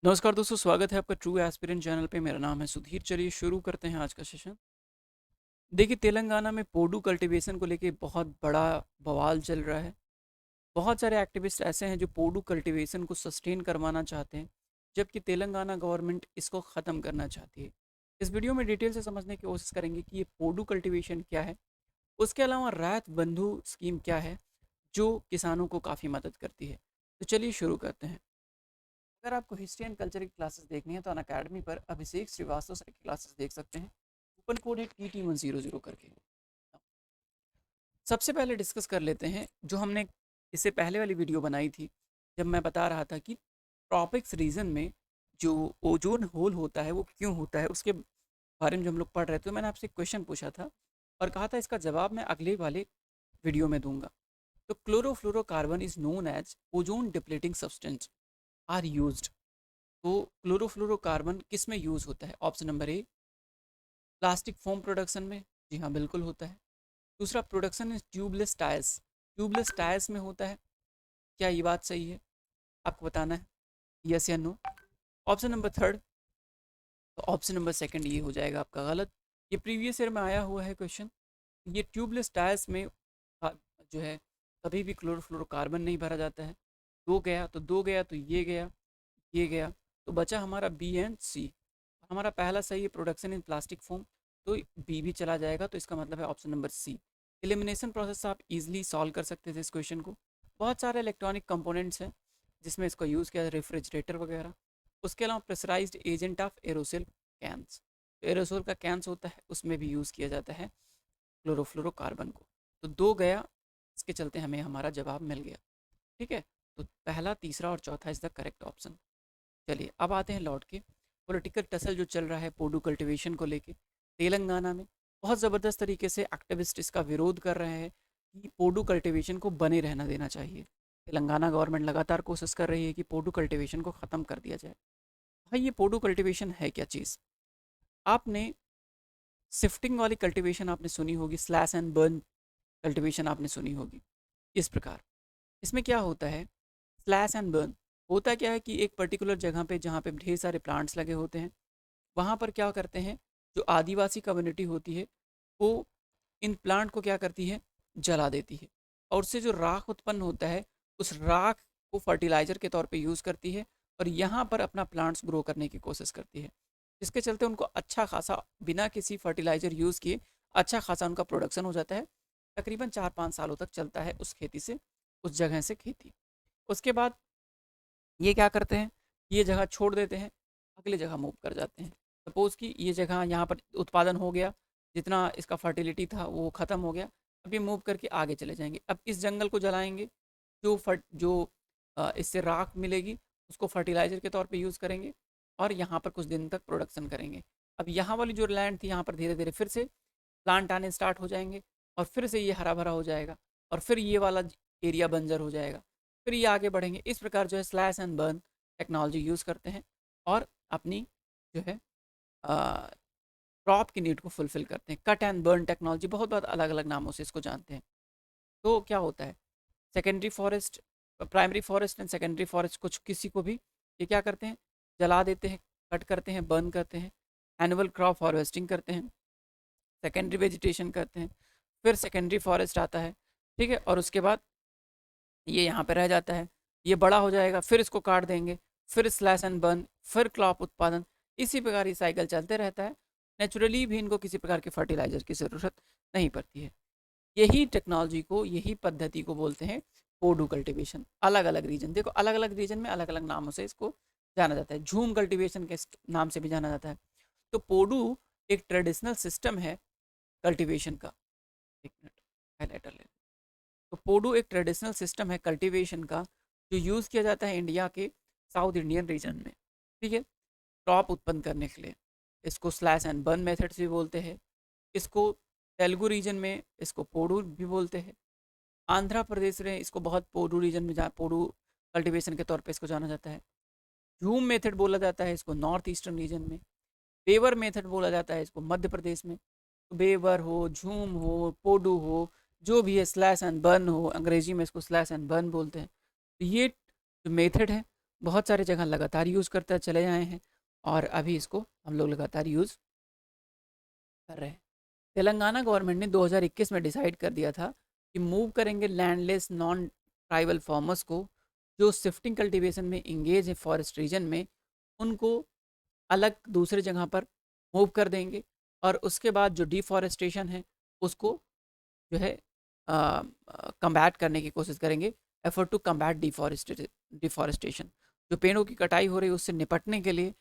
नमस्कार दोस्तों, स्वागत है आपका ट्रू एस्पिरेंट चैनल पे। मेरा नाम है सुधीर। चलिए शुरू करते हैं आज का सेशन। देखिए, तेलंगाना में पोडू कल्टीवेशन को लेके बहुत बड़ा बवाल चल रहा है। बहुत सारे एक्टिविस्ट ऐसे हैं जो पोडू कल्टीवेशन को सस्टेन करवाना चाहते हैं, जबकि तेलंगाना गवर्नमेंट इसको ख़त्म करना चाहती है। इस वीडियो में डिटेल से समझने की कोशिश करेंगे कि ये पोडू कल्टीवेशन क्या है, उसके अलावा रैत बंधु स्कीम क्या है जो किसानों को काफ़ी मदद करती है। तो चलिए शुरू करते हैं। अगर आपको हिस्ट्री एंड कल्चर की क्लासेस देखनी है तो अन अकेडमी पर अभिषेक श्रीवास्तव सर की क्लासेस देख सकते हैं। कूपन कोड है TT100 करके। सबसे पहले डिस्कस कर लेते हैं जो हमने इससे पहले वाली वीडियो बनाई थी, जब मैं बता रहा था कि ट्रॉपिक्स रीजन में जो ओजोन होल होता है वो क्यों होता है, उसके बारे में जो हम लोग पढ़ रहे थे। तो मैंने आपसे एक क्वेश्चन पूछा था और कहा था इसका जवाब मैं अगले वाले वीडियो में दूंगा। तो chlorofluorocarbon is known as ozone depleting substance are used. तो क्लोरोफ्लोरोकार्बन किस में यूज़ होता है? Option number A, plastic foam production में। जी हाँ, बिल्कुल होता है। दूसरा, production is tubeless tyres. Tubeless tyres में होता है। क्या ये बात सही है? आपको बताना है यस या नो। ऑप्शन नंबर थर्ड, तो ऑप्शन नंबर सेकंड ये हो जाएगा आपका गलत। ये प्रीवियस ईयर में आया हुआ है क्वेश्चन। ये ट्यूबलेस टायर्स में जो है कभी भी क्लोरोफ्लोरोकार्बन नहीं भरा जाता है। दो गया तो दो गया, तो ये गया, ये गया, तो बचा हमारा बी एंड सी। हमारा पहला सही है प्रोडक्शन इन प्लास्टिक फॉर्म, तो बी भी चला जाएगा। तो इसका मतलब है option number C. Elimination process से आप इजीली सॉल्व कर सकते थे इस क्वेश्चन को। बहुत सारे इलेक्ट्रॉनिक कंपोनेंट्स हैं जिसमें इसको यूज़ किया, रेफ्रिजरेटर वगैरह। उसके अलावा pressurized agent of aerosol cans, तो एरोसोल का कैंस होता है उसमें भी यूज़ किया जाता है क्लोरोफ्लोरोकार्बन को। तो दो गया, इसके चलते हमें हमारा जवाब मिल गया। ठीक है, तो पहला, तीसरा और चौथा इज़ द करेक्ट ऑप्शन। चलिए अब आते हैं लौट के। पॉलिटिकल टसल जो चल रहा है पोडू कल्टीवेशन को लेके तेलंगाना में, बहुत ज़बरदस्त तरीके से एक्टिविस्ट इसका विरोध कर रहे हैं कि पोडू कल्टीवेशन को बने रहना देना चाहिए। तेलंगाना गवर्नमेंट लगातार कोशिश कर रही है कि पोडू कल्टीवेशन को ख़त्म कर दिया जाए। भाई, ये पोडू कल्टीवेशन है क्या चीज़? आपने शिफ्टिंग वाली कल्टीवेशन आपने सुनी होगी, स्लैश एंड बर्न कल्टीवेशन आपने सुनी होगी। इस प्रकार इसमें क्या होता है, स्लैश एंड बर्न होता क्या है कि एक पर्टिकुलर जगह पे जहाँ पे ढेर सारे प्लांट्स लगे होते हैं, वहाँ पर क्या करते हैं, जो आदिवासी कम्युनिटी होती है वो इन प्लांट को क्या करती है, जला देती है। और उससे जो राख उत्पन्न होता है, उस राख को फर्टिलाइज़र के तौर पे यूज़ करती है और यहाँ पर अपना प्लांट्स ग्रो करने की कोशिश करती है। जिसके चलते उनको अच्छा खासा, बिना किसी फर्टिलाइज़र यूज़ किए अच्छा खासा उनका प्रोडक्शन हो जाता है। तकरीबन 4-5 सालों तक चलता है उस खेती से, उस जगह से खेती। उसके बाद ये क्या करते हैं, ये जगह छोड़ देते हैं, अगले जगह मूव कर जाते हैं। सपोज़ कि ये जगह यहाँ पर उत्पादन हो गया, जितना इसका फर्टिलिटी था वो ख़त्म हो गया। अब ये मूव करके आगे चले जाएंगे। अब इस जंगल को जलाएंगे, इससे राख मिलेगी उसको फर्टिलाइज़र के तौर पे यूज़ करेंगे और यहाँ पर कुछ दिन तक प्रोडक्शन करेंगे। अब यहाँ वाली जो लैंड थी, यहाँ पर धीरे धीरे फिर से प्लांट आने स्टार्ट हो जाएंगे और फिर से ये हरा भरा हो जाएगा और फिर ये वाला एरिया बंजर हो जाएगा। फिर ये आगे बढ़ेंगे। इस प्रकार जो है slash and burn technology use करते हैं और अपनी जो है क्रॉप की नीड को फुलफिल करते हैं। कट एंड बर्न टेक्नोलॉजी, बहुत बहुत अलग अलग नामों से इसको जानते हैं। तो क्या होता है, secondary forest, primary forest and secondary forest, कुछ किसी को भी ये क्या करते हैं, जला देते हैं, कट करते हैं, बर्न करते हैं। एनुअल क्रॉप हार्वेस्टिंग करते हैं, सेकेंडरी वेजिटेशन करते हैं, फिर सेकेंडरी फॉरेस्ट आता है। ठीक है, और उसके बाद ये यहाँ पे रह जाता है, ये बड़ा हो जाएगा, फिर इसको काट देंगे, फिर स्लैश एंड बर्न, फिर क्रॉप उत्पादन। इसी प्रकार ये साइकिल चलते रहता है। नेचुरली भी इनको किसी प्रकार के फर्टिलाइजर की ज़रूरत नहीं पड़ती है। यही टेक्नोलॉजी को, यही पद्धति को बोलते हैं पोडू कल्टीवेशन। अलग अलग रीजन, देखो अलग अलग रीजन में अलग अलग नामों से इसको जाना जाता है। झूम कल्टीवेशन के नाम से भी जाना जाता है। तो पोडू एक ट्रेडिशनल सिस्टम है कल्टीवेशन का। एक मिनट, हाईलाइटर ले। तो पोडू एक ट्रेडिशनल सिस्टम है कल्टीवेशन का जो यूज़ किया जाता है इंडिया के साउथ इंडियन रीजन में। ठीक है, क्रॉप उत्पन्न करने के लिए। इसको स्लैश एंड बर्न मेथड्स भी बोलते हैं। इसको तेलुगु रीजन में इसको पोडू भी बोलते हैं। आंध्र प्रदेश में इसको बहुत पोडू रीजन में पोडू कल्टीवेशन के तौर पे इसको जाना जाता है। झूम मेथड बोला जाता है इसको नॉर्थ ईस्टर्न रीजन में। बेवर मेथड बोला जाता है इसको मध्य प्रदेश में। तो बेवर हो, झूम हो, पोडू हो, जो भी है, स्लैश एंड बर्न हो, अंग्रेजी में इसको स्लैश एंड बर्न बोलते हैं। तो ये जो मेथड है बहुत सारे जगह लगातार यूज़ करते चले आए हैं और अभी इसको हम लोग लगातार यूज़ कर रहे हैं। तेलंगाना गवर्नमेंट ने 2021 में डिसाइड कर दिया था कि मूव करेंगे लैंडलेस नॉन ट्राइबल फार्मर्स को, जो शिफ्टिंग कल्टीवेशन में इंगेज है फॉरेस्ट रीजन में, उनको अलग दूसरे जगह पर मूव कर देंगे और उसके बाद जो डिफॉरेस्टेशन है उसको जो है कम्बैट करने की कोशिश करेंगे। एफर्ट टू कम्बैट डिफॉरेस्टेशन, जो पेड़ों की कटाई हो रही है उससे निपटने के लिए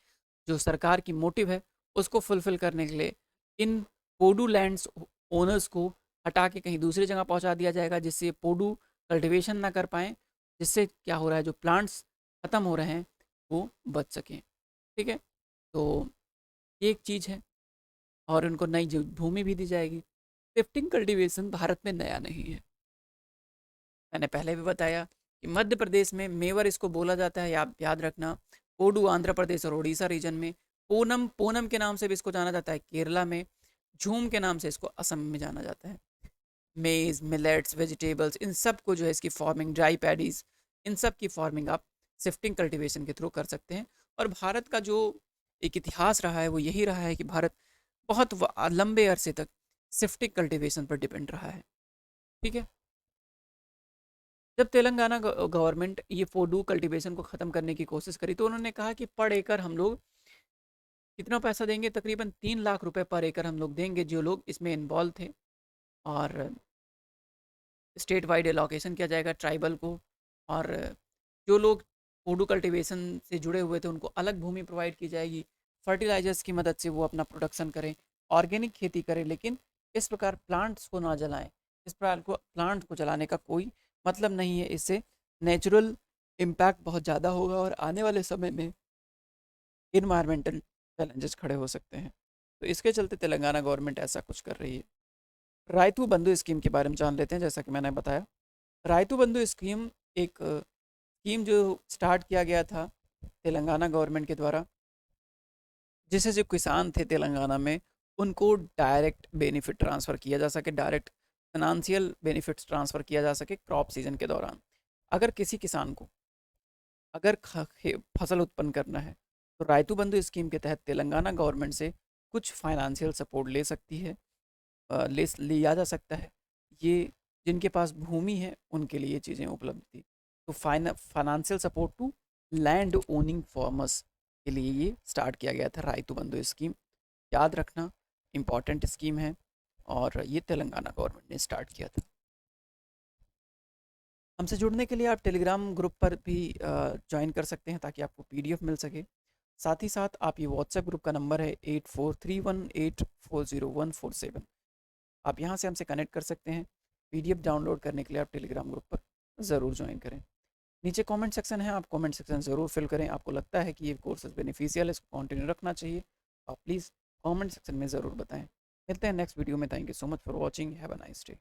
जो सरकार की मोटिव है उसको फुलफिल करने के लिए इन पोडू लैंड्स ओनर्स को हटा के कहीं दूसरी जगह पहुंचा दिया जाएगा, जिससे पोडू कल्टीवेशन ना कर पाएँ, जिससे क्या हो रहा है जो प्लांट्स ख़त्म हो रहे हैं वो बच सकें। ठीक है, तो ये एक चीज़ है और उनको नई भूमि भी दी जाएगी। शिफ्टिंग कल्टीवेशन भारत में नया नहीं है, मैंने पहले भी बताया कि मध्य प्रदेश में मेवर इसको बोला जाता है, आप याद रखना। कोडू आंध्र प्रदेश और उड़ीसा रीजन में, पूनम पूनम के नाम से भी इसको जाना जाता है केरला में, झूम के नाम से इसको असम में जाना जाता है। मेज, मिलेट्स, वेजिटेबल्स, इन सब को जो है इसकी फार्मिंग, ड्राई पैडीज, इन सब की फार्मिंग आप शिफ्टिंग कल्टीवेशन के थ्रू कर सकते हैं। और भारत का जो एक इतिहास रहा है वो यही रहा है कि भारत बहुत लंबे अरसे तक शिफ्टिंग कल्टीवेशन पर डिपेंड रहा है। ठीक है, जब तेलंगाना गवर्नमेंट ये पोडू कल्टीवेशन को ख़त्म करने की कोशिश करी तो उन्होंने कहा कि पर एकड़ हम लोग कितना पैसा देंगे, तकरीबन 3 लाख रुपए पर एकड़ हम लोग देंगे जो लोग इसमें इन्वॉल्व थे, और स्टेट वाइड एलोकेशन किया जाएगा ट्राइबल को, और जो लोग पोडू कल्टीवेशन से जुड़े हुए थे उनको अलग भूमि प्रोवाइड की जाएगी, फर्टिलाइजर्स की मदद से वो अपना प्रोडक्शन करें, ऑर्गेनिक खेती करें, लेकिन इस प्रकार प्लांट्स को ना जलाएं। इस प्रकार को प्लांट्स को जलाने का कोई मतलब नहीं है, इससे नेचुरल इम्पैक्ट बहुत ज़्यादा होगा और आने वाले समय में इन्वायरमेंटल चैलेंजेस खड़े हो सकते हैं। तो इसके चलते तेलंगाना गवर्नमेंट ऐसा कुछ कर रही है। रायतू बंधु स्कीम के बारे में जान लेते हैं। जैसा कि मैंने बताया, रायतू बंधु स्कीम एक स्कीम जो स्टार्ट किया गया था तेलंगाना गवर्नमेंट के द्वारा, जिससे जो किसान थे तेलंगाना में उनको डायरेक्ट बेनिफिट ट्रांसफ़र किया जा सके, डायरेक्ट फाइनेंशियल बेनिफिट्स ट्रांसफ़र किया जा सके क्रॉप सीजन के दौरान। अगर किसी किसान को अगर फसल उत्पन्न करना है तो रायतू बंधु स्कीम के तहत तेलंगाना गवर्नमेंट से कुछ फाइनेंशियल सपोर्ट ले सकती है, ले लिया जा सकता है। ये जिनके पास भूमि है उनके लिए ये चीज़ें उपलब्ध थी। तो financial support to land owning farmers के लिए ये स्टार्ट किया गया था रायतू बंधु स्कीम। याद रखना, इम्पॉर्टेंट स्कीम है और ये तेलंगाना गवर्नमेंट ने स्टार्ट किया था। हमसे जुड़ने के लिए आप टेलीग्राम ग्रुप पर भी ज्वाइन कर सकते हैं ताकि आपको पीडीएफ मिल सके। साथ ही साथ आप ये व्हाट्सएप ग्रुप का नंबर है 8431840147, आप यहाँ से हमसे कनेक्ट कर सकते हैं। पीडीएफ डाउनलोड करने के लिए आप टेलीग्राम ग्रुप पर ज़रूर ज्वाइन करें। नीचे कमेंट सेक्शन है, आप कमेंट सेक्शन ज़रूर फिल करें। आपको लगता है कि ये कोर्सेज बेनिफिशियल है, इसको कंटिन्यू रखना चाहिए, आप प्लीज़ कमेंट सेक्शन में ज़रूर बताएं। मिलते हैं नेक्स्ट वीडियो में। Thank you so much for watching, have a nice day.